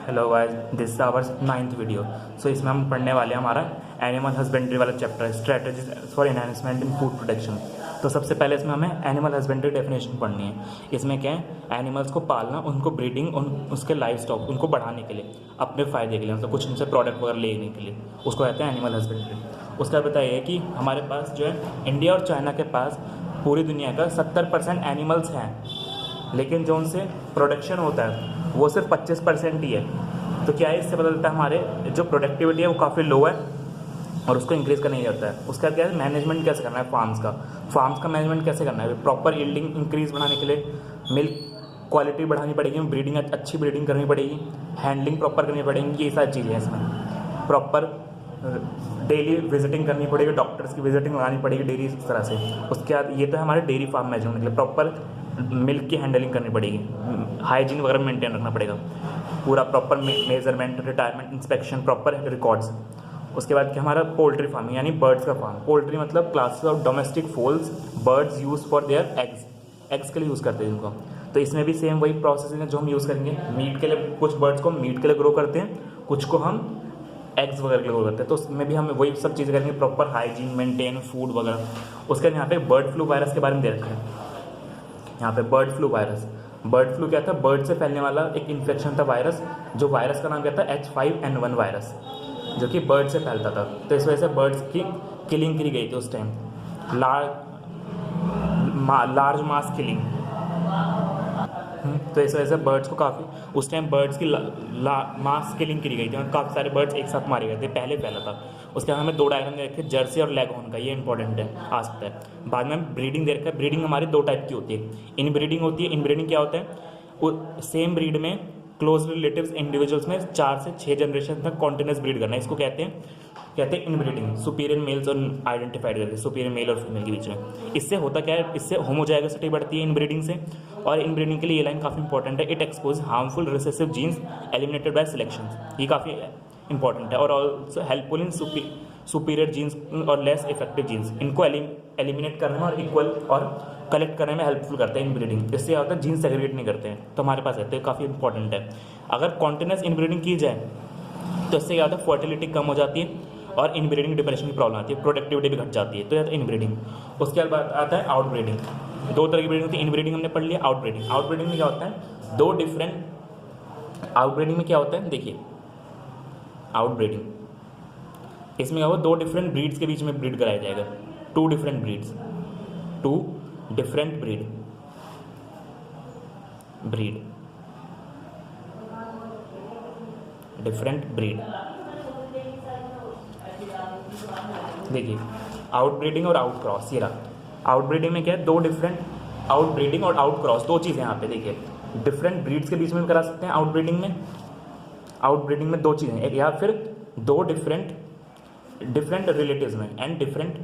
Hello guys, this is our 9th video. So इसमें हम पढ़ने वाले हैं हमारा एनिमल हस्बेंड्री वाला chapter, strategies for enhancement in food production. तो सबसे पहले इसमें हमें एनिमल हस्बेंड्री डेफिनेशन पढ़नी है। इसमें क्या है, एनिमल्स को पालना, उनको ब्रीडिंग, उसके लाइफ स्टॉक उनको बढ़ाने के लिए, अपने फ़ायदे के लिए, मतलब कुछ उनसे प्रोडक्ट वगैरह लेने के लिए, उसको कहते हैं एनिमल हस्बेंड्री। उसका बताइए कि हमारे पास जो है इंडिया और चाइना के पास पूरी दुनिया का 70% एनिमल्स हैं, लेकिन जो उनसे प्रोडक्शन होता है वो सिर्फ 25% ही है। तो क्या है, इससे पता चलता है हमारे जो प्रोडक्टिविटी है वो काफ़ी लो है और उसको इंक्रीज़ करना ही जाता है। उसका क्या है, मैनेजमेंट कैसे करना है फार्म्स का मैनेजमेंट कैसे करना है, प्रॉपर यील्डिंग इंक्रीज़ बनाने के लिए मिल्क क्वालिटी बढ़ानी पड़ेगी, ब्रीडिंग अच्छी ब्रीडिंग करनी पड़ेगी, हैंडलिंग प्रॉपर करनी पड़ेगी, ये सारी चीज़ें हैं। इसमें प्रॉपर डेली विजिटिंग करनी पड़ेगी, डॉक्टर्स की विजिटिंग लगानी पड़ेगी डेली, इस तरह से। उसके बाद ये तो है हमारे डेयरी फार्म मैनेजमेंट के लिए, प्रॉपर मिल्क की हैंडलिंग करनी पड़ेगी, हाइजीन वगैरह मेंटेन रखना पड़ेगा, पूरा proper measurement, retirement, inspection, proper records. उसके बाद क्या, हमारा पोल्ट्री फार्मिंग यानी बर्ड्स का फार्म। पोल्ट्री मतलब classes of domestic fowls birds use for their eggs के लिए यूज़ करते हैं इनको। तो इसमें भी सेम वही प्रोसेस है जो हम यूज़ करेंगे मीट के लिए। कुछ बर्ड्स को मीट के लिए ग्रो करते हैं, कुछ को हम एग्स वगैरह के लिए ग्रो करते हैं। तो उसमें भी हम वही सब चीज़ें करेंगे, प्रॉपर हाइजीन मेंटेन, फूड वगैरह। उसके बाद यहाँ पे बर्ड फ्लू वायरस के बारे में दे रखा है। यहाँ पे बर्ड फ्लू क्या था, बर्ड से फैलने वाला एक इन्फेक्शन था वायरस, जो वायरस का नाम क्या था, H5N1 वायरस, जो कि बर्ड से फैलता था। तो इस वजह से बर्ड्स की किलिंग की गई थी उस टाइम, लार्ज मास किलिंग। तो इस वजह से बर्ड्स को काफ़ी, उस टाइम बर्ड्स की मास किलिंग की गई थी और काफ़ी सारे बर्ड्स एक साथ मारे गए थे, पहले फैला था। उसके बाद हमें 2 डायग्राम दे रखे, जर्सी और लेगहॉर्न का, ये इंपॉर्टेंट है, आ सकता है। बाद में ब्रीडिंग दे रखा है। ब्रीडिंग हमारी 2 टाइप की होती है, इन ब्रीडिंग होती है। इन ब्रीडिंग क्या होता है, सेम ब्रीड में क्लोज रिलेटिव्स इंडिविजुअल्स में 4 से 6 जनरेशन तक कॉन्टिन्यूस ब्रीड करना है, इसको कहते हैं इन ब्रीडिंग। सुपीरियर मेल्स और आइडेंटिफाइड करते हैं, सुपीरियर मेल और फीमेल के बीच में। इससे होता क्या है, इससे होमोजाइगोसिटी बढ़ती है इन ब्रीडिंग से। और इन ब्रीडिंग के लिए ये लाइन काफ़ी इंपॉर्टेंट है, it expose harmful recessive genes eliminated by selection. ये काफ़ी इंपॉर्टेंट है। और also helpful in superior genes और लेस इफेक्टिव जीन्स, इनको एलिमिनेट करने में और इक्वल और कलेक्ट करने में हेल्पफुल करते हैं इन ब्रीडिंग। इससे क्या होता है, जीन सेग्रीगेट नहीं करते हैं, तो हमारे पास रहते हैं, काफ़ी इंपॉर्टेंट है। अगर कॉन्टिन्यूस इन ब्रीडिंग की जाए तो इससे क्या होता है, फर्टिलिटी कम हो जाती है और इन ब्रीडिंग डिप्रेशन की प्रॉब्लम आती है, प्रोडक्टिविटी भी घट जाती है। तो यह इन ब्रीडिंग। उसके बाद आता है आउट ब्रीडिंग। 2 तरह की ब्रीडिंग होती है, इन ब्रीडिंग हमने पढ़ लिया। आउट ब्रीडिंग में क्या होता है, 2 डिफरेंट, आउट ब्रीडिंग में क्या होता है, देखिए आउट ब्रीडिंग, इसमें क्या होगा, 2 डिफरेंट ब्रीड्स के बीच में ब्रीड कराया जाएगा। 2 डिफरेंट ब्रीड, डिफरेंट ब्रीड। देखिए आउट ब्रीडिंग और आउट क्रॉस, ये रहा। आउट ब्रीडिंग में क्या है, 2 डिफरेंट, आउट ब्रीडिंग और आउट क्रॉस 2 चीज़ें यहाँ पे। देखिए डिफरेंट ब्रीड्स के बीच में भी करा सकते हैं आउट ब्रीडिंग में। आउट ब्रीडिंग में 2 चीज़ें, एक या फिर 2 डिफरेंट रिलेटिव्स में एंड डिफरेंट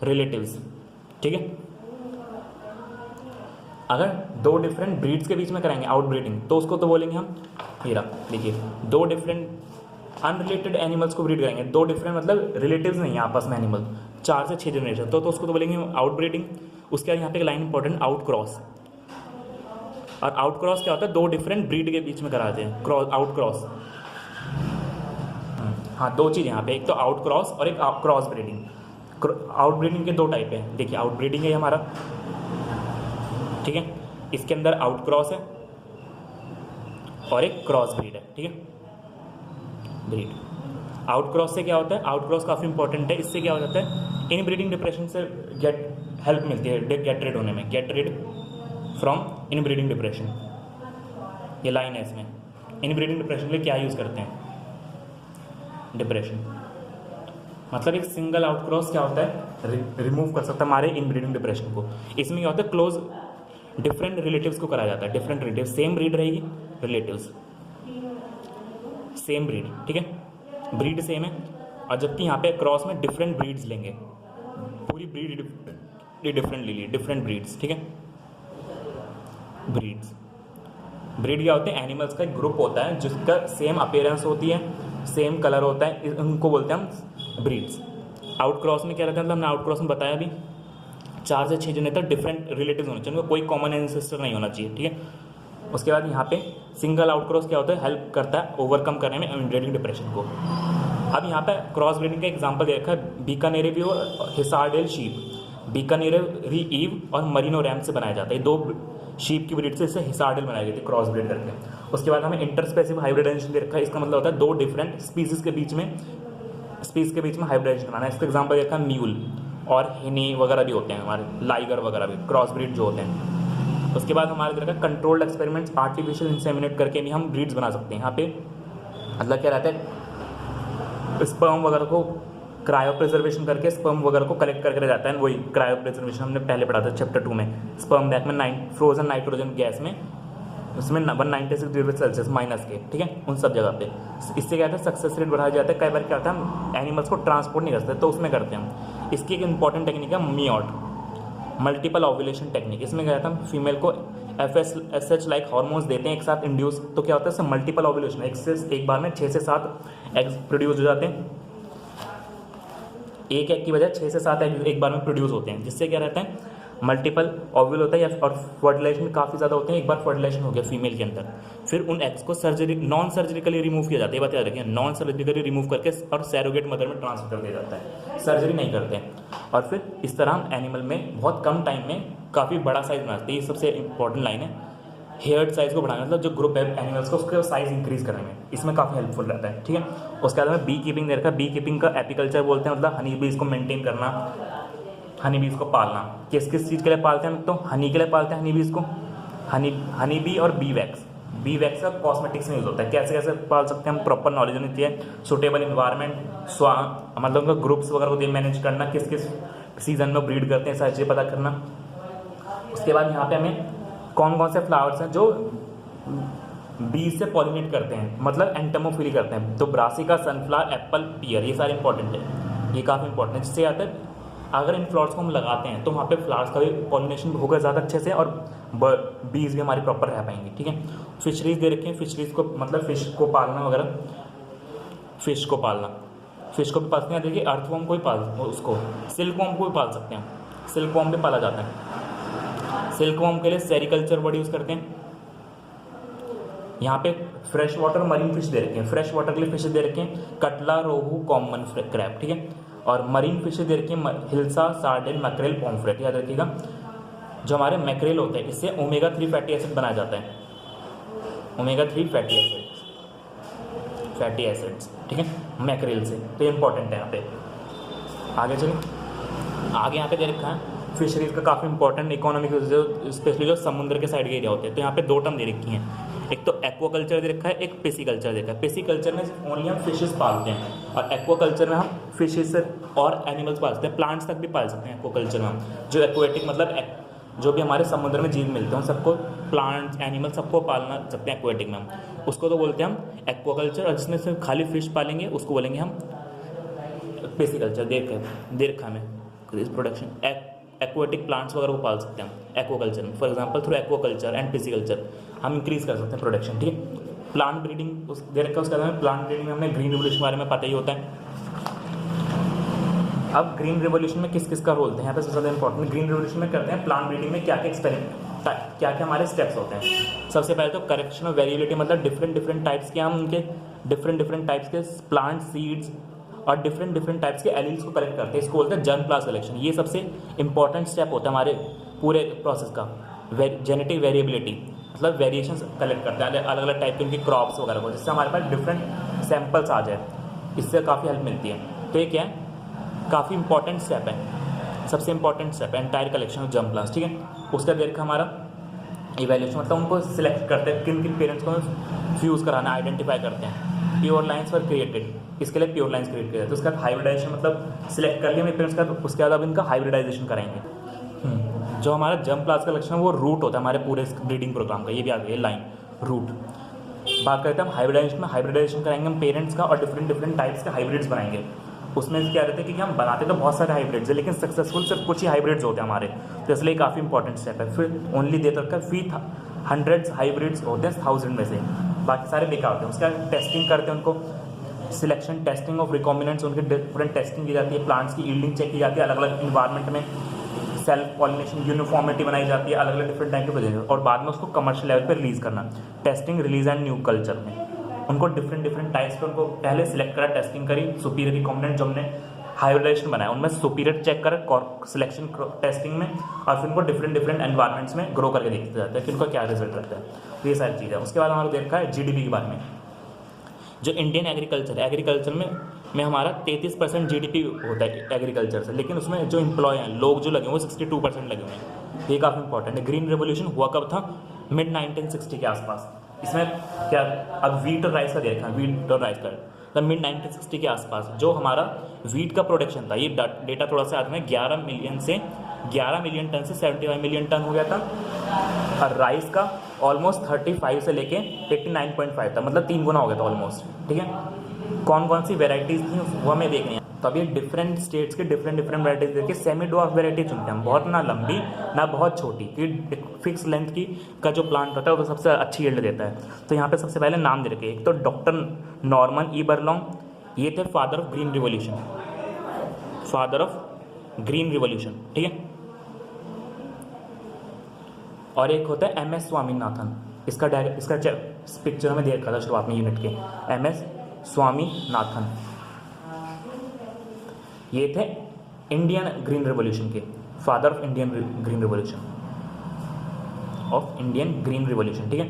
रिलेटिव्स, ठीक है। अगर 2 डिफरेंट ब्रीड्स के बीच में कराएंगे आउट ब्रीडिंग, तो उसको तो बोलेंगे हम, हीरा, देखिए 2 डिफरेंट अनरिलेटेड एनिमल्स को ब्रीड करेंगे, 2 डिफरेंट मतलब रिलेटिव्स नहीं है आपस में एनिमल, 4 से 6 जनरेशन, तो उसको तो बोलेंगे आउट ब्रीडिंग। उसके बाद यहाँ पे एक लाइन इंपॉर्टेंट, आउट क्रॉस। और आउट क्रॉस क्या होता है, 2 डिफरेंट ब्रीड के बीच में कराते हैं आउट क्रॉस। हाँ, 2 चीज़ यहाँ पे, एक तो आउट क्रॉस और एक क्रॉस ब्रीडिंग। आउट ब्रीडिंग के 2 टाइप हैं। देखिए आउट ब्रीडिंग है हमारा, ठीक है, इसके अंदर आउट क्रॉस है और एक क्रॉस ब्रीड है, ठीक है, ब्रीड। आउट क्रॉस से क्या होता है, आउट क्रॉस काफ़ी इंपॉर्टेंट है। इससे क्या हो जाता है, इन ब्रीडिंग डिप्रेशन से हेल्प मिलती है, गेट रिड होने में, get rid from inbreeding depression. ये लाइन है इसमें, इन ब्रीडिंग डिप्रेशन के लिए क्या यूज़ करते हैं, डिप्रेशन मतलब एक सिंगल आउट क्रॉस क्या होता है, रिमूव कर सकता है हमारे इन ब्रीडिंग डिप्रेशन को। इसमें क्या होता है, क्लोज डिफरेंट रिलेटिव्स को कराया जाता है, डिफरेंट रिलेटिव्स, सेम ब्रीड रहेगी, रिलेटिव्स सेम ब्रीड, ठीक है, ब्रीड सेम है। और जबकि यहाँ पे क्रॉस में डिफरेंट ब्रीड्स लेंगे, पूरी ब्रीड डिफरेंट ले ली, डिफरेंट ब्रीड्स, ठीक है। ब्रीड क्या होते हैं, एनिमल्स का एक ग्रुप होता है जिसका सेम अपीयरेंस होती है, सेम कलर होता है, उनको बोलते हैं हम ब्रीड्स। आउट क्रॉस में क्या रहता है, मतलब हमने आउट क्रॉस में बताया भी, 4 से 6 जने तक डिफरेंट रिलेटिव्स होने चाहिए, उनका कोई कॉमन एंसेस्टर नहीं होना चाहिए, ठीक है। उसके बाद यहाँ पे सिंगल आउट क्रॉस क्या होता है, हेल्प करता है ओवरकम करने में इनब्रीडिंग डिप्रेशन को। अब यहाँ पे क्रॉस ब्रीडिंग का एग्जांपल दे रखा है बीकानेरी और हिसारडेल शीप। बीकानेरी ईव और मरीनो रैम से बनाया जाता है, दो शीप की ब्रीड से इसे हिसारडेल बनाई गई थी क्रॉस ब्रीड करके। उसके बाद हमें इंटरस्पेसिव हाइब्रिडाइजेशन दे रखा है, इसका मतलब होता है दो डिफरेंट स्पीसीज के बीच में हाइब्रिडाइजेशन बनाना है। इसका एग्जाम्पल दे रखा है म्यूल और हिनी वगैरह भी होते हैं, हमारे लाइगर वगैरह भी क्रॉस ब्रीड जो होते हैं। उसके बाद हमारे दे रखा है कंट्रोल्ड एक्सपेरिमेंट्स आर्टिफिशियल इंसेमिनेट करके भी हम ब्रीड्स बना सकते हैं। यहाँ पे मतलब क्या रहता है, स्पर्म वगैरह को क्रायो प्रिजर्वेशन करके स्पर्म वगैरह को कलेक्ट करके जाता है। वही क्रायो प्रिजर्वेशन हमने पहले पढ़ा था चैप्टर 2 में, स्पर्म बैग में फ्रोजन नाइट्रोजन गैस में, उसमें 196 डिग्री सेल्सियस माइनस के, ठीक है, उन सब जगह पे। इससे क्या होता है, सक्सेस रेट बढ़ाया जाता है। कई बार क्या होता है, हम एनिमल्स को ट्रांसपोर्ट नहीं कर सकते तो उसमें करते हैं हम। इसकी एक इंपॉर्टेंट टेक्निक है मियोट, मल्टीपल ओव्यूलेशन टेक्निक। इसमें क्या होता है, फीमेल को FSH लाइक हार्मोन्स देते हैं एक साथ इंड्यूस, तो क्या होता है, इससे मल्टीपल ओव्यूलेशन, एक बार में 6 से 7 एग्स प्रोड्यूस हो जाते हैं। एक एग की बजाय 6 से 7 एग एक बार में प्रोड्यूस होते हैं, जिससे क्या रहता है, मल्टीपल ओव्यूल होता है। या और फर्टिलाइजेशन काफ़ी ज़्यादा होते हैं। एक बार फर्टिलाइजेशन हो गया फीमेल के अंदर, फिर उन एग्स को नॉन सर्जिकली रिमूव किया जाता है। ये बात याद रखिए, नॉन सर्जिकली रिमूव करके और सैरोगेट मदर में ट्रांसफर कर दिया जाता है, सर्जरी नहीं करते हैं। और फिर इस तरह हम एनिमल में बहुत कम टाइम में काफ़ी बड़ा साइज बना सकते हैं। ये सबसे इंपॉर्टेंट लाइन है, हेयर्ड साइज को बढ़ाना, मतलब जो ग्रुप है एनिमल्स को उसका साइज इंक्रीज करने में इसमें काफ़ी हेल्पफुल रहता है, ठीक है। उसके बाद में बी कीपिंग दे रखा है। बी कीपिंग का एपीकल्चर बोलते हैं, मतलब हनी बीज को मेंटेन करना, हनी बीज को पालना। किस किस चीज़ के लिए पालते हैं, तो हनी के लिए पालते हैं हनी बीज को, हनी बी और बी वैक्स। बी वैक्स का कॉस्मेटिक्स में यूज होता है। कैसे कैसे पाल सकते हैं हम, प्रॉपर नॉलेज होनी चाहिए, सुटेबल इन्वायरमेंट, मतलब उनका ग्रुप्स वगैरह को मैनेज करना, किस किस सीजन में ब्रीड करते हैं, सारी चीज़ें पता करना। उसके बाद यहाँ पे हमें कौन कौन से फ्लावर्स हैं जो बीज से पॉलिनेट करते हैं, मतलब एंटमोफिली करते हैं, तो ब्रासिका, सनफ्लावर, एप्पल, पियर, ये सारे इंपॉर्टेंट है, ये काफ़ी इंपॉर्टेंट है। जिससे आता है अगर इन फ्लावर्स को हम लगाते हैं तो वहाँ पे फ्लावर्स का भी पॉलिनेशन होगा ज़्यादा अच्छे से, और बीज भी हमारी प्रॉपर रह पाएंगे, ठीक है। फिशरीज दे रखी हैं, फिशरीज को मतलब फिश को पालना वगैरह, फिश को भी पालते हैं। देखिए अर्थवॉर्म को भी उसको सिल्कवॉर्म को भी पाल सकते हैं, सिल्कवॉर्म भी पाला जाता है। सिल्कवॉर्म के लिए सेरिकल्चर वर्ड यूज़ करते हैं। यहाँ पे फ्रेश वाटर मरीन फिश दे रखे हैं, फ्रेश वाटर के लिए फिश दे रखे हैं, कटला, रोहू, कॉमन क्रैब, ठीक है। और मरीन फिश दे रखी है, हिल्सा, सार्डिन, मैक्रेल, पॉम्फ्रेट। याद रखिएगा, जो हमारे मैक्रेल होते हैं इससे ओमेगा 3 फैटी एसिड बनाया जाता है, ओमेगा 3 फैटी एसिड्स, ठीक है, मैक्रेल से। तो ये इंपॉर्टेंट है। यहाँ पे आगे चलिए, आगे यहाँ पे दे रखा है फिशरीज का काफ़ी इंपॉर्टेंट इकोनॉमिक, स्पेशली जो समुद्र के साइड के एरिया होते हैं। तो यहाँ पे 2 टर्म दे रखी हैं, एक तो एक्वाकल्चर दे रखा है, एक पिसिकल्चर दे रखा है। पिसिकल्चर में ओनली हम फिशेस पालते हैं, और एक्वाकल्चर में हम फिशेस और एनिमल्स पालते हैं, प्लांट्स तक भी पाल सकते हैं एक्वाकल्चर में हम। जो एक्वेटिक मतलब जो भी हमारे समुद्र में जीव मिलते हैं सबको, प्लांट्स, एनिमल, सबको पालना सकते हैं एक्वेटिक में हम, उसको तो बोलते हैं हम एक्वाकल्चर। और जिसमें सिर्फ खाली फिश पालेंगे उसको बोलेंगे हम पिसिकल्चर। दे रखा हमें प्रोडक्शन एक्वेटिक प्लांट्स वगैरह को पाल सकते हैं हम एक्वाकल्चर में। For example through aquaculture and pisciculture हम इंक्रीज कर सकते हैं प्रोडक्शन, ठीक है। प्लांट ब्रीडिंग उस दे रखा है, उसके बाद में प्लांट ब्रीडिंग में हमने ग्रीन रिवोल्यूशन के बारे में पता ही होता है। अब ग्रीन रिवोल्यूशन में किस किस का रोल है, यहाँ पे सबसे ज़्यादा इंपॉर्टेंट ग्रीन रिवोल्यूशन में करते हैं। प्लांट ब्रीडिंग में क्या क्या एक्सपेरिमेंट, क्या क्या हमारे स्टेप्स होते हैं। सबसे पहले तो करेक्शन ऑफ वेरिएबिलिटी, मतलब डिफरेंट टाइप्स के हम उनके डिफरेंट टाइप्स के प्लांट सीड्स और डिफरेंट टाइप्स के एलील्स को कलेक्ट करते हैं, इसको बोलते हैं जर्म प्लास सिलेक्शन। ये सबसे इंपॉर्टेंट स्टेप होता है हमारे पूरे प्रोसेस का। जेनेटिक वेरिएबिलिटी मतलब वेरिएशन कलेक्ट करते हैं अलग अलग टाइप के उनकी क्रॉप्स वगैरह को, जिससे हमारे पास डिफरेंट सैंपल्स आ जाए, इससे काफ़ी हेल्प मिलती है। तो ये क्या है, काफ़ी इंपॉर्टेंट स्टेप है, सबसे इंपॉर्टेंट स्टेप है एंटायर कलेक्शन ऑफ जर्म प्लास, ठीक है। उसका देखा हमारा इवैल्यूएशन, मतलब उनको सिलेक्ट करते हैं, किन किन पेरेंट्स को फ्यूज़ कराना, आइडेंटिफाई करते हैं। प्योर लाइन्स वर क्रिएटेड, इसके लिए प्योर लाइन्स क्रिएट किया जाता है। उसके बाद हाइब्रिडाइजेशन, मतलब सिलेक्ट कर लिया मेरे पेरेंट्स का, तो उसके बाद अब इनका हाइब्रिडाइजेशन कराएंगे। जो हमारा जर्म प्लास का लक्षण है वो रूट होता है हमारे पूरे ब्रीडिंग प्रोग्राम का, ये भी आ गई लाइन रूट। बात करते हैं हम हाइब्रिडाइजेशन में, हाइब्रिडाइजेशन कराएंगे हम पेरेंट्स का, और डिफरेंट टाइप्स के हाइब्रिड्स बनाएंगे। उसमें क्या रहता है कि हम बनाते तो बहुत सारे हाइब्रिड्स हैं, लेकिन सक्सेसफुल सिर्फ कुछ ही हाइब्रिड्स होते हैं हमारे, तो इसलिए काफ़ी इंपॉर्टेंट स्टेप है। फिर ओनली दे तक फी हंड्रेड्स हाइब्रिड्स होते हैं 1000 में से, बाकी सारे बेकार होते हैं। उसका टेस्टिंग करते हैं उनको, सिलेक्शन टेस्टिंग ऑफ रिकॉम्बिनेंट्स, उनकी डिफरेंट टेस्टिंग की जाती है, प्लांट्स की यील्डिंग चेक की जाती है अलग अलग इन्वायरमेंट में, सेल्फ पॉलिनेशन, यूनिफॉर्मिटी बनाई जाती है अलग अलग डिफरेंट टाइप के प्रोजेक्ट, और बाद में उसको कमर्शियल लेवल पे रिलीज करना, testing release and new culture में उनको डिफरेंट डिफरेंट टाइप्स पे उनको पहले सिलेक्ट करा, टेस्टिंग करी, सुपीरियर रिकॉम्बिनेंट जो हमने हाइब्रिडाइजेशन बनाया उनमें सुपीरियर चेक करा सिलेक्शन टेस्टिंग में, और फिर उनको डिफरेंट डिफरेंट एनवायरमेंट्स में ग्रो करके देखते जाता है कि उनका क्या रिजल्ट रहता है। तो ये सारी चीज़ है। उसके बाद हमारा देखा है जीडीपी के बारे में। जो इंडियन एग्रीकल्चर में हमारा 33% जीडीपी होता है एग्रीकल्चर से, लेकिन उसमें जो एम्प्लॉय हैं, लोग जो लगे हुए, वो 62% लगे हुए हैं। ये काफ़ी इंपॉर्टेंट है। ग्रीन रेवोल्यूशन हुआ कब था? मिड 1960 के आसपास। इसमें क्या, अब वीट और राइस का देखा, वीट और राइस का तो मिड 1960 के आसपास जो हमारा वीट का प्रोडक्शन था, ये डेटा थोड़ा सा आदमी 11 मिलियन टन से 75 मिलियन टन हो गया था, और राइस का ऑलमोस्ट 35 से लेके 89.5 था, मतलब 3 गुना हो गया था ऑलमोस्ट। ठीक है, कौन कौन सी वेराइटीज़ थी वो हमें देखनी है। तो अभी डिफरेंट स्टेट्स के डिफरेंट वेराइटीज देखिए। सेमी ड्वार्फ वेराइटी चुनते हैं हम, बहुत ना लंबी ना बहुत छोटी, कि फिक्स लेंथ की का जो प्लांट होता है वो सबसे अच्छी यील्ड देता है। तो यहाँ पे सबसे पहले नाम दे रखे, एक तो डॉक्टर नॉर्मन ई बर्लॉन्ग, ये थे फादर ऑफ ग्रीन रिवॉल्यूशन, ठीक है। और एक होता है MS स्वामीनाथन, इसका पिक्चर हमें दे रखा था शुरुआत में यूनिट के, MS स्वामीनाथन, ये थे इंडियन ग्रीन रिवॉल्यूशन के father of Indian green revolution, ठीक है।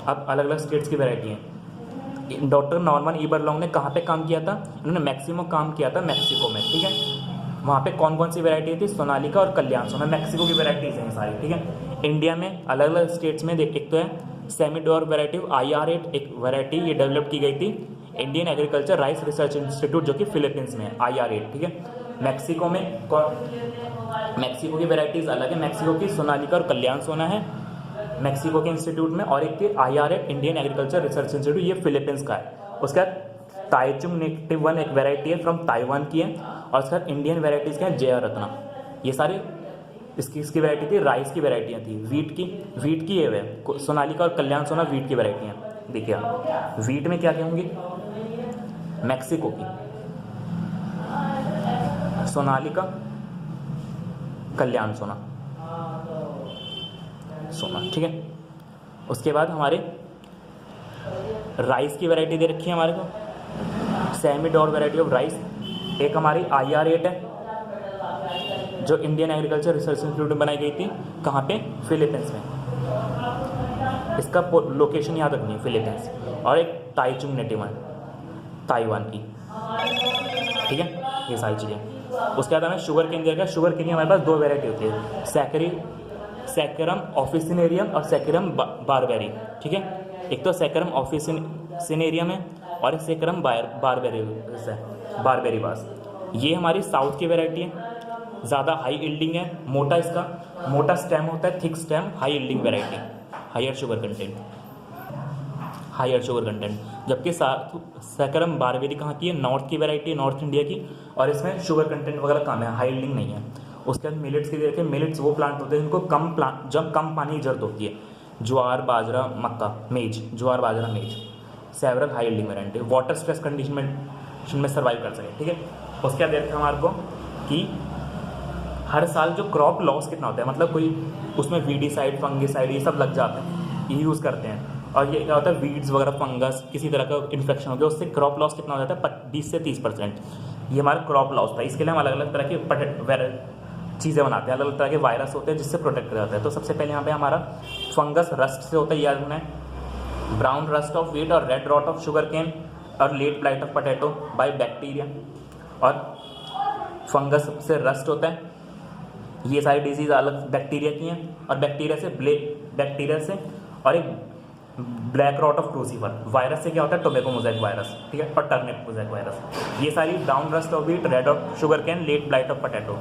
अब अलग अलग स्टेट्स की वैरायटी है। डॉक्टर नॉर्मन ई बर्लॉन्ग ने कहाँ पे काम किया था? उन्होंने मैक्सिमम काम किया था मैक्सिको में, ठीक है। वहाँ पे कौन कौन सी वैरायटी थी? सोनालिका और कल्याण सोना, मैक्सिको की वैराइटीज हैं सारी, ठीक है। इंडिया में अलग अलग स्टेट्स में एक तो है सेमी ड्वार्फ वैरायटी IR8, एक वैरायटी ये डेवलप की गई थी Indian agriculture rice research institute जो कि फिलीपींस में है, IR8, ठीक है। मैक्सिको की वैराइटीज अलग है, मैक्सिको की सोनालिका और कल्याण सोना है मैक्सिको के इंस्टीट्यूट में, और एक थी IR8 Indian agriculture research institute, ये फिलीपींस का है। उसके बाद ताइचुंग नेटिव 1 एक वैरायटी है फ्रॉम ताइवान की है, और उसके बाद इंडियन वैराइटीज़ के हैं जया रत्ना, ये सारे इसकी वैरायटी थी, राइस की वैरायटियाँ थी। वीट की ये है सोनालिका और कल्याण सोना, वीट की वैरायटियाँ। देखिए आप वीट में क्या क्या होंगी? मैक्सिको की सोनालिका, कल्याण सोना, ठीक है। उसके बाद हमारे राइस की वैरायटी दे रखी है हमारे को, semi dwarf variety of rice. एक हमारी IR8 है जो इंडियन एग्रीकल्चर रिसर्च इंस्टीट्यूट में बनाई गई थी, कहाँ पे? फिलीपींस में, इसका लोकेशन याद रखनी है, फिलीपींस। और एक ताइचुंग नेटिव है ताइवान की, ठीक है। ये सारी चीज़ें। उसके बाद हमें शुगर केन देगा। शुगर केन की हमारे पास 2 वैरायटी होती है, सैकरम ऑफिसिनेरियम और सैकरम बारबेरी, ठीक है। एक तो सैकरम ऑफिसिनेरियम है और एक सैकरम बारबेरी बास। ये हमारी साउथ की वैरायटी है, ज़्यादा हाई यील्डिंग है, मोटा स्टेम होता है, thick stem, high yielding variety, higher sugar content. जबकि सैकरम बारबेरी कहाँ की है? नॉर्थ की वैरायटी है, नॉर्थ इंडिया की, और इसमें शुगर कंटेंट वगैरह कम है, हाई यील्डिंग नहीं है। उसके बाद मिलेट्स की देखें, मिलेट्स वो प्लांट होते हैं जिनको जब कम पानी की जरूरत होती है, ज्वार बाजरा मक्का मेज, several high yielding variety, water stress condition में सर्वाइव कर सके, ठीक है। उसके बाद देखते हैं हमारे को कि हर साल जो क्रॉप लॉस कितना होता है, मतलब कोई उसमें वीडीसाइड, फंगिसाइड ये सब लग जाते हैं, ये यूज़ करते हैं। और ये क्या होता है, वीड्स वगैरह, फंगस, किसी तरह का इन्फेक्शन हो गया, उससे क्रॉप लॉस कितना हो जाता है? 20 से 30%। ये हमारा क्रॉप लॉस था। इसके लिए हम अलग अलग तरह के चीज़ें बनाते हैं, अलग अलग तरह के वायरस होते हैं जिससे प्रोटेक्ट किया जाता है। तो सबसे पहले यहाँ पे हमारा फंगस रस्ट से होता है, याद रखना है, ब्राउन रस्ट ऑफ वीट और red rot of sugar cane और late blight of potato by bacteria, और फंगस से रस्ट होता है। ये सारी डिजीज़ अलग बैक्टीरिया की हैं, और बैक्टीरिया से और एक black rot of crucifer virus से क्या होता है? टोबैको मोज़ेक वायरस, ठीक है, और टर्निप मोज़ेक वायरस। ये सारी brown rust of wheat, red of sugar cane, late blight of potato,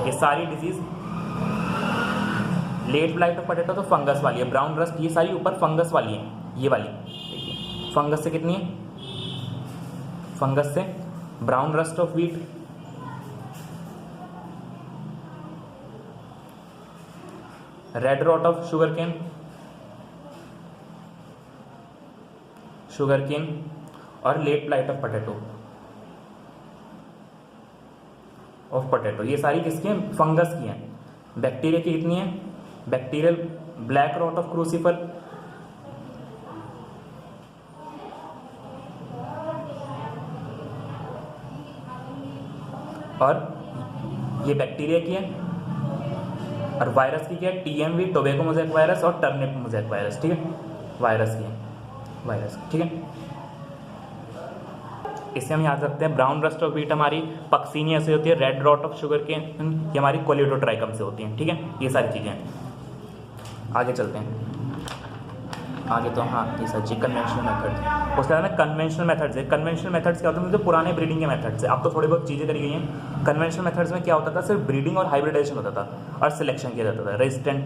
ये सारी disease, late blight of potato तो फंगस वाली है, ब्राउन रस्ट ये सारी ऊपर फंगस वाली है, ये वाली देखिए। फंगस से कितनी है? फंगस से brown rust of wheat, red rot of sugar cane और late blight of potato. Of potato. ये सारी किसकी हैं? फंगस की हैं। बैक्टीरिया की कितनी है? Bacterial black rot of crucifer, और ये बैक्टीरिया की है, और वायरस की क्या है? टीएमवी टोबैको मोज़ेक वायरस और टर्निप मोज़ेक वायरस, ठीक है, वायरस की है, वायरस, ठीक है। इससे हम याद रखते हैं ब्राउन रस्ट ऑफ व्हीट हमारी पक्सीनिया से होती है, रेड रॉट ऑफ शुगर के ये हमारी कोलिडोट्राइकम से होती हैं, ठीक है। ये सारी चीज़ें आगे चलते हैं। आगे तो हाँ ये सच्ची कन्वेंशनल मेथड, उसके बाद में कन्वेंशनल मेथड्स है। कन्वेंशनल मेथड्स क्या होते हैं? जो पुराने ब्रीडिंग के मेथड्स है, अब तो थोड़ी बहुत चीज़ें करी गई हैं। कन्वेंशनल मेथड्स में क्या होता था? सिर्फ ब्रीडिंग और हाइब्रिडाइजेशन होता था और सिलेक्शन किया जाता था। रेजिस्टेंट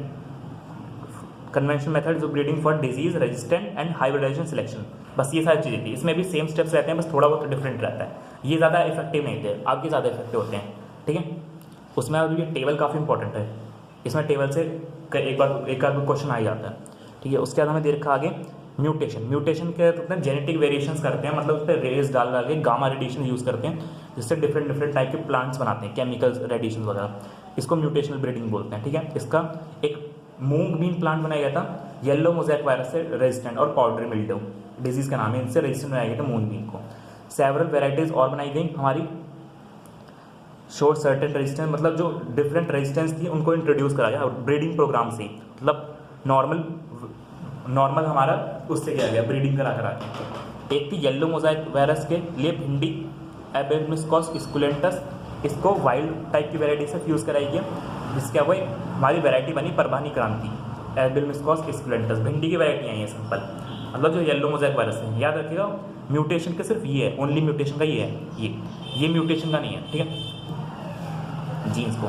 कन्वेंशनल मेथड जो breeding for disease, resistant and hybridization selection, बस ये सारी चीज़ें थी। इसमें भी सेम स्टेप्स रहते हैं, बस थोड़ा बहुत डिफरेंट रहता है। ये ज़्यादा इफेक्टिव नहीं थे, आपके ज़्यादा इफेक्टिव होते हैं, ठीक है। उसमें अभी ये टेबल काफ़ी इंपॉर्टेंट है, इसमें टेबल से एक आध क्वेश्चन आ जाता है, ठीक है। उसके बाद हमें देखा आगे म्यूटेशन। म्यूटेशन क्या होते हैं? जेनेटिक वेरिएशंस करते हैं, मतलब उस पर रेस डाल के गामा रेडिएशन यूज़ करते हैं, जिससे डिफरेंट टाइप के प्लांट्स बनाते हैं, केमिकल्स रेडिएशन वगैरह। इसको म्यूटेशनल ब्रीडिंग बोलते हैं, ठीक है। इसका एक मूंग बीन प्लांट बनाया गया था येलो मोज़ेक वायरस से रेजिस्टेंट, और पाउडरी मिल्ड्यू डिजीज़ का नाम है, इनसे रेजिस्टेंट बनाया गया था मूंग बीन को। सेवरल वेराइटीज़ और बनाई गई हमारी, शोर सर्टेन रेजिस्टेंस, मतलब जो डिफरेंट रेजिस्टेंस थी उनको इंट्रोड्यूस करा गया ब्रीडिंग प्रोग्राम से, मतलब नॉर्मल हमारा उससे किया गया ब्रीडिंग करा के। एक थी येलो मोज़ेक वायरस के लिए भिंडी एबेलमिस्कॉस स्कुलेंटस, इसको वाइल्ड टाइप की वैरायटी से फ्यूज़ कराई गई, जिसके वो हमारी वैरायटी बनी परभानी क्रांति एबेलमिस्कॉस स्कुलेंटस। भिंडी की वैरायटी आई है सिंपल, मतलब जो येलो मोज़ेक वायरस है। याद रखिएगा म्यूटेशन का सिर्फ ये है, ओनली म्यूटेशन का ये है, ये म्यूटेशन का नहीं है, ठीक है, जीन्स को।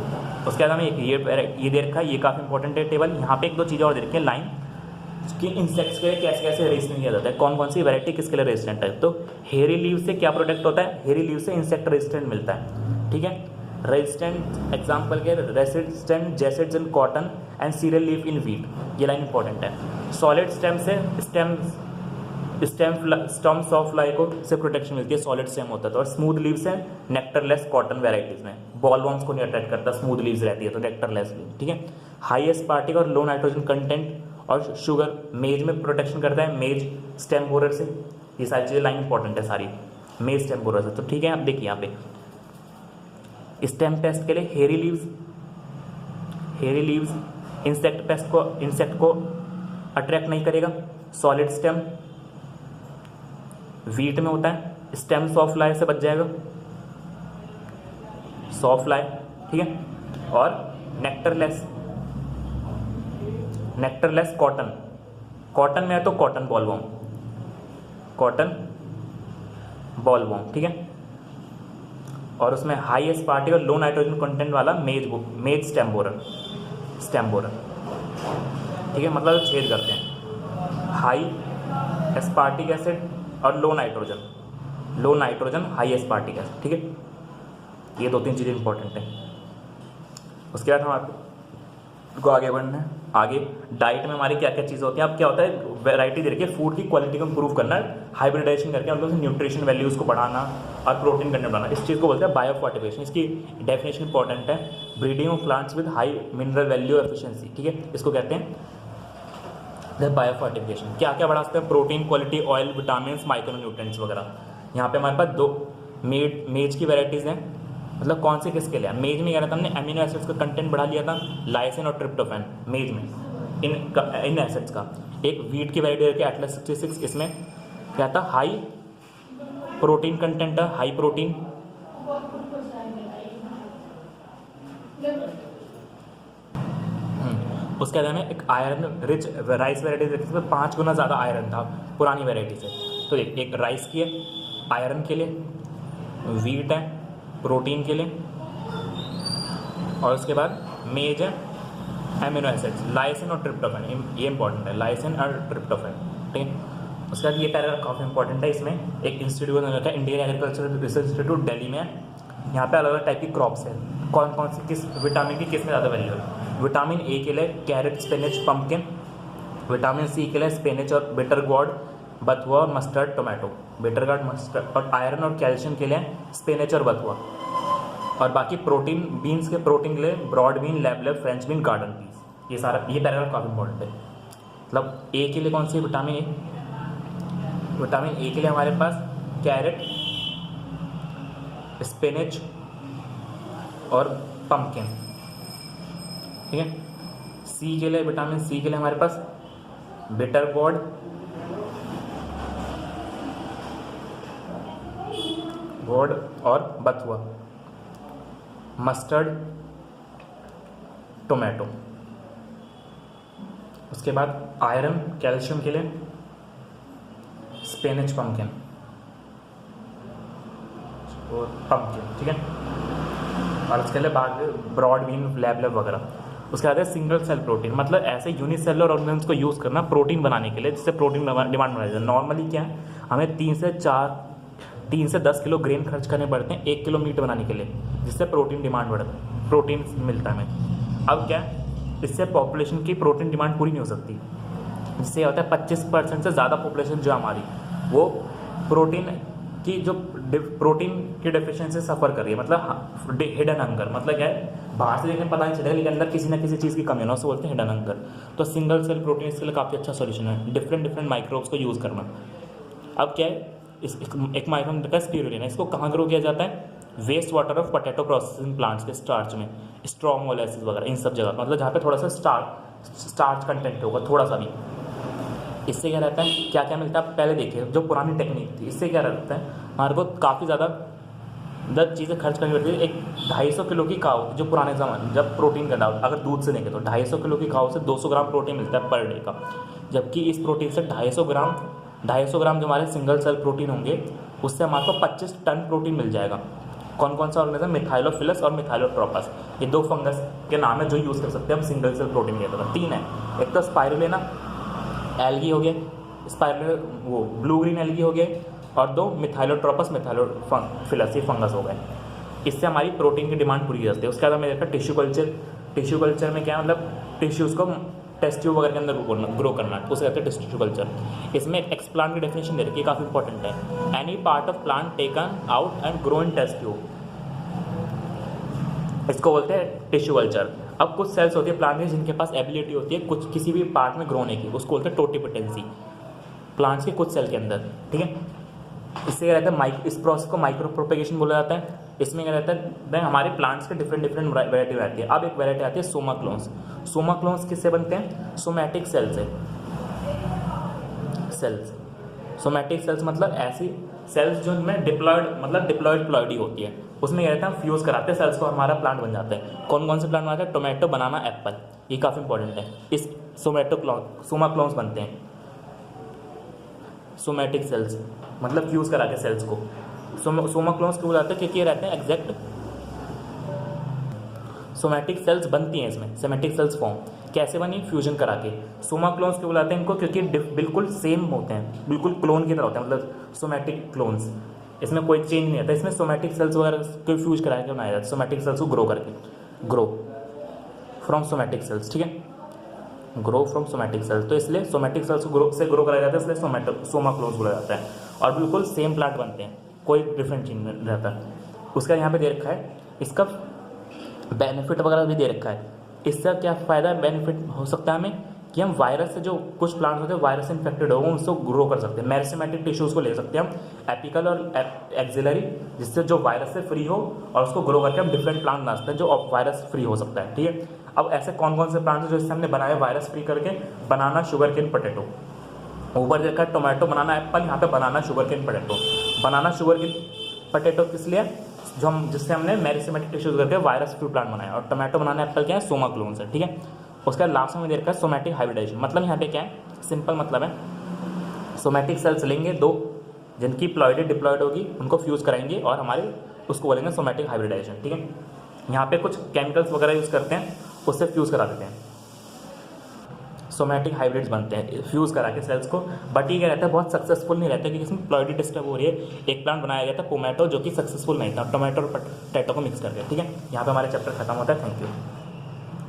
उसके बाद हमें ये दे रखा है, ये काफ़ी इंपॉर्टेंट है टेबल। यहाँ पे एक दो चीज़ें और दे रखी है, लाइन कि इंसेक्ट्स के लिए कैसे कैसे रेजिस्टेंट किया जाता है, कौन कौन सी वैरायटी किसके लिए रेजिस्टेंट है। तो हेरी लीव से क्या प्रोडक्ट होता है? हेरी लीव से इंसेक्ट रेजिस्टेंट मिलता है, ठीक है। रेजिस्टेंट एग्जाम्पल के resistant jassids in cotton and cereal leaf in wheat, ये लाइन इंपॉर्टेंट है। सॉलिड स्टेम से स्टम्स ऑफ लाइको से प्रोटेक्शन मिलती है, सॉलिड स्टेम होता है। और स्मूथ लीव से नेक्टरलेस कॉटन वेराइटीज में बॉल वॉर्म्स को नहीं अट्रैक्ट करता, स्मूथ लीव्स रहती है तो नेक्टरलेस लीव, ठीक है। हाई एस्पार्टिक और लो नाइट्रोजन कंटेंट और शुगर मेज में प्रोटेक्शन करता है, मेज स्टेम बोरर से। ये सारी चीज़ें लाइन इंपॉर्टेंट है सारी, मेज स्टेम बोरर से, तो ठीक है। आप देखिए यहाँ पे स्टेम पेस्ट के लिए हेरी लीव्स इंसेक्ट को अट्रैक्ट नहीं करेगा। सॉलिड स्टेम व्हीट में होता है, स्टेम सॉफ्ट फ्लाई से बच जाएगा, सॉफ्ट फ्लाई, ठीक है। और नेक्टरलेस कॉटन में है तो कॉटन बॉलवॉर्म, ठीक है। और उसमें हाई एस्पार्टिक और लो नाइट्रोजन कंटेंट वाला मेज स्टेम बोरर, ठीक है, मतलब छेद करते हैं। हाई एस्पार्टिक एसिड और लो नाइट्रोजन हाई एस्पार्टिक एसिड, ठीक है। ये दो तीन चीज़ें इंपॉर्टेंट हैं। उसके बाद हम आपको आगे बढ़ना है। आगे डाइट में हमारी क्या क्या चीज़ें होती हैं। अब क्या होता है, वैरायटी दे रखी है, फूड की क्वालिटी को इंप्रूव करना, हाइब्रिडाइजेशन करके मतलब न्यूट्रिशन वैल्यूज़ को बढ़ाना और प्रोटीन कंटेंट बढ़ाना, इस चीज़ को बोलते हैं बायोफोर्टिफिकेशन। इसकी डेफिनेशन इंपॉर्टेंट है, breeding of plants with high mineral value efficiency, ठीक है, इसको कहते हैं बायोफोर्टिफिकेशन। क्या क्या बढ़ा सकते हैं? Protein quality, oil, vitamin, micronutrients वगैरह। यहाँ पे हमारे पास दो मेज की वैरायटीज़ हैं, मतलब कौन से किसके लिए? मेज में क्या रहता है, हमने अमीनो एसिड्स का कंटेंट बढ़ा लिया था, लाइसिन और ट्रिप्टोफैन मेज में, इन एसिड्स का। एक व्हीट की वैरायटी रखी एटलस 66, इसमें क्या था, हाई प्रोटीन कंटेंट है, हाई प्रोटीन, उसके बाद हमें एक आयरन रिच राइस वैरायटी रखी, इसमें 5 गुना ज़्यादा आयरन था पुरानी वैरायटी से। तो एक राइस की है आयरन के लिए, व्हीट है प्रोटीन के लिए, और उसके बाद मेज है एमिनो एसिड्स, लाइसिन और ट्रिप्टोफैन, ये इंपॉर्टेंट है, लाइसिन और ट्रिप्टोफैन, ठीक है। उसके बाद ये पैराग्राफ काफ़ी इंपॉर्टेंट है, इसमें एक इंस्टीट्यूट होता है Indian agricultural research institute Delhi में है। यहाँ पे अलग अलग टाइप की क्रॉप्स है, कौन कौन सी किस विटामिन की किस में ज़्यादा वैल्यू है। विटामिन ए के लिए carrot, spinach, pumpkin. Vitamin C के लिए स्पिनच और बिटर गोर्ड, बथुआ और mustard tomato, bitter gourd, mustard. और आयरन और कैल्शियम के लिए स्पिनच और बथुआ, और बाकी प्रोटीन बीन्स के प्रोटीन के लिए broad bean, lab, French bean, garden peas, ये सारा ये पैराग्राफ काफ़ी इंपॉर्टेंट है। मतलब ए के लिए कौन C vitamin A? Vitamin A के लिए हमारे पास कैरेट, स्पिनच और पम्पकिन, ठीक है। सी के लिए विटामिन सी के लिए हमारे पास बिटर गोर्ड, और बथुआ, मस्टर्ड, टोमेटो। उसके बाद आयरन, कैल्शियम के लिए स्पिनच, पम्पकिन और पम्पकिन, ठीक है। और उसके लिए बाद ब्रॉड बीन, लैब वगैरह। उसके बाद है सिंगल सेल प्रोटीन, मतलब ऐसे यूनिसेलुलर ऑर्गेनिज्म को यूज़ करना प्रोटीन बनाने के लिए, जिससे प्रोटीन डिमांड बढ़ाई जाए। नॉर्मली क्या है, हमें 3 से 10 किलो ग्रेन खर्च करने पड़ते हैं 1 किलो मीट बनाने के लिए, जिससे प्रोटीन डिमांड बढ़ता है, प्रोटीन मिलता है हमें। अब क्या है, इससे पॉपुलेशन की प्रोटीन डिमांड पूरी नहीं हो सकती। जिससे होता है 25% से ज़्यादा पॉपुलेशन जो हमारी, वो प्रोटीन की डेफिशिएंसी सफ़र कर रही है। मतलब हिडन हंगर, मतलब क्या है, बाहर से देखने पता नहीं चलेगा लेकिन अंदर किसी ना किसी चीज़ की कमी होना, उसको बोलते हैं हिडन हंगर। तो सिंगल सेल प्रोटीन इसके लिए काफ़ी अच्छा सोल्यूशन है, डिफरेंट माइक्रोब्स को यूज़ करना। अब क्या है, एक माइक्रोब का स्पिरुलिना, इसको कहाँ ग्रो किया जाता है? Waste water of potato processing plants के स्टार्च में, स्ट्रॉ मोलेसिस वगैरह, इन सब जगह, मतलब जहाँ पे थोड़ा सा स्टार्च कंटेंट होगा थोड़ा सा भी। इससे क्या रहता है, क्या क्या मिलता है, पहले देखिए जो पुरानी टेक्निक थी, इससे क्या रहता है, हमारे को काफ़ी ज़्यादा 10 चीज़ें खर्च करनी पड़ती है। एक 250 किलो की काऊ, जो पुराने ज़माने जब प्रोटीन का डाउट, अगर दूध से देखें तो 250 किलो की काऊ से 200 ग्राम प्रोटीन मिलता है पर डे का, जबकि इस प्रोटीन से 250 ग्राम जो हमारे सिंगल सेल प्रोटीन होंगे, उससे हमारे को 25 टन प्रोटीन मिल जाएगा। कौन कौन सा ऑर्गेनिज्म? मिथाइलोफिलस और मिथाइलोट्रोपस, ये 2 फंगस के नाम है जो यूज़ कर सकते हैं हम सिंगल सेल प्रोटीन के तौर। 3 है, एक तो स्पाइरुलिना एल्गी हो गए, वो ब्लू ग्रीन एल्गी हो गए, और 2 मिथाइलोट्रोपस मिथाइलोफिलस, ये फंगस हो गए। इससे हमारी प्रोटीन की डिमांड पूरी हो जाती है। उसके बाद हमें देखा टिश्यू कल्चर में क्या, मतलब टिश्यूज़ को टेस्ट ट्यूब वगैरह के अंदर ग्रो करना है, उसे कहते हैं टिश्यू कल्चर। इसमें एक एक्सप्लांट की डेफिनेशन दे रखी है, काफ़ी इंपॉर्टेंट है। Any part of plant taken out and grow in test tube, इसको बोलते हैं टिश्यू कल्चर। अब कुछ सेल्स होती है प्लांट में जिनके पास एबिलिटी होती है कुछ किसी भी पार्ट में ग्रो होने की, उसको बोलते हैं टोटिपोटेंसी, प्लांट्स के कुछ सेल के अंदर, ठीक है। इससे क्या रहता है, इस प्रोसेस को माइक्रो प्रोपेगेशन बोला जाता है। इसमें क्या रहता है, हमारे प्लांट्स के डिफरेंट वैरायटी रहती है। अब एक वैरायटी आती है सोमा क्लोन्स किससे बनते हैं? सोमैटिक सेल से। सोमैटिक सेल्स मतलब ऐसी सेल्स जो में डिप्लॉयड प्लॉयडी होती है, उसमें क्या रहता है, हम फ्यूज़ कराते हैं सेल्स को, हमारा प्लांट बन जाता है। कौन कौन से प्लांट बनाते हैं? टोमेटो, बनाना, एप्पल, ये काफ़ी इंपॉर्टेंट है। इस सोमा क्लोन्स बनते हैं सोमैटिक सेल्स, मतलब फ्यूज़ करा के सेल्स को सोमा क्लोन्स क्यों बुलाते हैं? क्योंकि ये रहते हैं एग्जैक्ट सोमैटिक सेल्स बनती हैं इसमें, सोमैटिक सेल्स फॉर्म कैसे बनी? फ्यूजन करा के। सोमा क्लोन्स क्यों बुलाते हैं इनको? क्योंकि बिल्कुल सेम होते हैं, बिल्कुल क्लोन की तरह होते हैं, मतलब सोमैटिक क्लोन्स, इसमें कोई चेंज नहीं आता। इसमें सोमैटिक सेल्स वगैरह को फ्यूज करा के बनाया जाता है, सोमैटिक सेल्स को ग्रो फ्रॉम सोमैटिक सेल्स, ठीक है, ग्रो फ्रॉम सोमैटिक सेल्स। तो इसलिए सोमैटिक सेल्स को ग्रो कराया जाता है, इसलिए सोमा क्लोन्स बोला जाता है। और बिल्कुल सेम प्लांट बनते हैं, कोई डिफरेंट चीज नहीं रहता। उसका यहाँ पे दे रखा है, इसका बेनिफिट वगैरह भी दे रखा है। इससे क्या फ़ायदा बेनिफिट हो सकता है हमें कि हम वायरस से, जो कुछ प्लांट्स होते हैं वायरस से इन्फेक्टेड होगा, उसको ग्रो कर सकते हैं। मेरिस्टेमेटिक टिश्यूज़ को ले सकते हैं हम, एपिकल और एक्सिलरी, जिससे जो वायरस से फ्री हो, और उसको ग्रो करके हम डिफरेंट प्लांट बना सकते हैं जो वायरस फ्री हो सकता है, ठीक है। अब ऐसे कौन कौन से प्लांट्स हैं जो इससे हमने बनाए वायरस फ्री करके? बनाना, शुगर केन, पोटैटो। ऊपर देखा टोमेटो, बनाना, एप्पल, यहाँ पे बनाना, शुगर केन, पोटैटो। बनाना, शुगर केन, पोटैटो किस लिए? जिससे हमने मेरिस्टेमेटिक टिश्यूज करके वायरस फ्री प्लांट बनाया। और टोमेटो, बनाना, एप्पल क्या है? सोमा क्लोन्स है, ठीक है। उसका लास्ट में देखा है सोमैटिक हाइब्रिडाइजेशन, मतलब यहाँ पे क्या है, सिंपल मतलब है, सोमैटिक सेल्स लेंगे 2 जिनकी प्लॉइडेड डिप्लॉयड होगी, उनको फ्यूज कराएंगे और हमारे उसको बोलेंगे सोमैटिक हाइब्रिडाइजेशन, ठीक है। यहाँ पे कुछ केमिकल्स वगैरह यूज़ करते हैं, उससे फ्यूज़ करा देते हैं, सोमैटिक हाइब्रिड्स बनते हैं फ्यूज़ करा के सेल्स को। बट ये क्या रहता है, बहुत सक्सेसफुल नहीं रहता, क्योंकि इसमें प्लॉइडी डिस्टर्ब हो रही है। एक प्लांट बनाया गया था पोमैटो, जो कि सक्सेसफुल नहीं था, टोमेटो और पोटैटो को मिक्स करके, ठीक है। यहाँ पे हमारे चैप्टर खत्म होता है। Thank you.